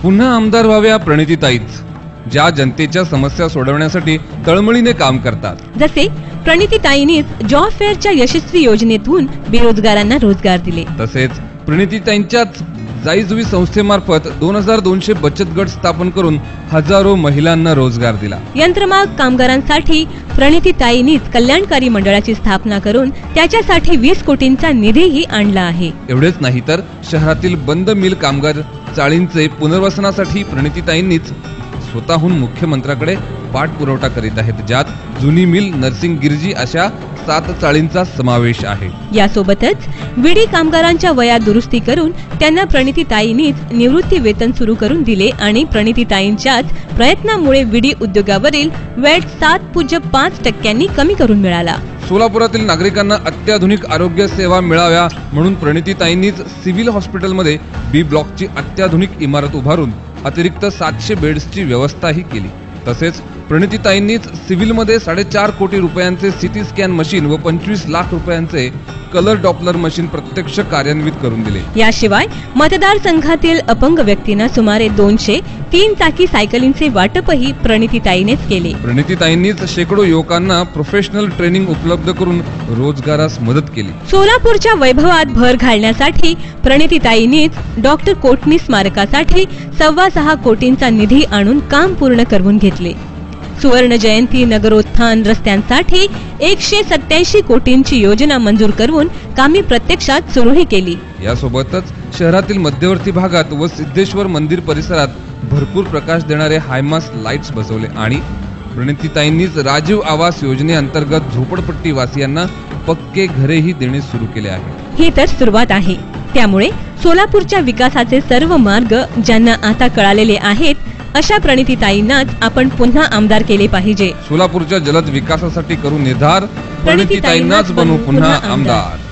पुन्हा आमदार व्हाव्या प्रणितीताईच, ज्या जनतेच्या समस्या सोडवण्यासाठी तळमळीने काम करतात। जसे प्रणितीताईंनीच जॉब फेअरच्या यशस्वी योजनेतून बेरोजगारांना रोजगार दिले। तसेच प्रणितीताईंच्याच जाईजुई संस्थेमार्फत 2200 बचत गट स्थापन करून हजारो महिलांना रोजगार दिला। यंत्रमाग कामगारांसाठी प्रणितीताईंनीच कल्याणकारी मंडळाची स्थापना करून त्याच्यासाठी 20 कोटींचा निधीही आणला आहे। एवढेच नाही तर शहरातील बंद मिल कामगार चाळींचे पुनर्वसनासाठी प्रणितीताईंनीच स्वतःहून मुख्यमंत्र्याकडे पाठपुरावा करीत आहेत, ज्यात जुनी मिल, नर्सिंग गिरजी अशा 7 चाळींचा समावेश आहे। यासोबतच विडी कामगारांच्या वयात दुरुस्ती करून त्यांना प्रणितीताईंनीच निवृत्ती वेतन सुरू करून दिले आणि प्रणितीताईंच्याच प्रयत्नामुळे विडी उद्योगावरील वॅट 7.5% कमी करून मिळाला। सोलापुरातील नागरिकांना अत्याधुनिक आरोग्य सेवा मिळाव्या म्हणून प्रणितीताईंनीच सिव्हिल हॉस्पिटलमध्ये बी ब्लॉकची अत्याधुनिक इमारत उभारून अतिरिक्त 700 बेड्सची व्यवस्थाही केली। तसेच प्रणितीताईंनीच सिव्हिलमध्ये 4.5 कोटी रुपयांचे सिटी स्कॅन मशीन व 25 लाख रुपयांचे कलर डॉपलर मशीन प्रत्यक्ष कार्यान्वित करून दिले। याशिवाय मतदारसंघातील अपंग व्यक्तींना सुमारे 200 3 चाकी सायकलींचे वाटपही प्रणितीताईंनीच केले। प्रणितीताईंनीच शेकडो युवकांना प्रोफेशनल ट्रेनिंग उपलब्ध करून रोजगारास मदत केली। सोलापूरच्या वैभवात भर घालण्यासाठी प्रणितीताईंनीच डॉक्टर कोटणी स्मारकासाठी 6.25 कोटींचा निधी आणून काम पूर्ण करून घेतले। सुवर्ण जयंती नगरोत्थान रस्त्यांसाठी 187 कोटींची योजना मंजूर करून कामे प्रत्यक्षात सुरूही केली। यासोबतच शहरातील मध्यवर्ती भागात व सिद्धेश्वर मंदिर परिसरात भरपूर प्रकाश देणारे हायमास लाईट्स बसवले आणि प्रणितीताईंनीच राजीव आवास योजनेअंतर्गत झोपडपट्टी वासियांना पक्के घरेही देणे सुरू केले आहे। ही तर सुरुवात आहे, त्यामुळे सोलापूरच्या विकासाचे सर्व मार्ग ज्यांना आता कळालेले आहेत अशा प्रणितीताईंनाच आपण पुन्हा आमदार केले पाहिजे। सोलापूरच्या जलद विकासासाठी करू निर्धार, प्रणितीताईंनाच बनवू पुन्हा आमदार।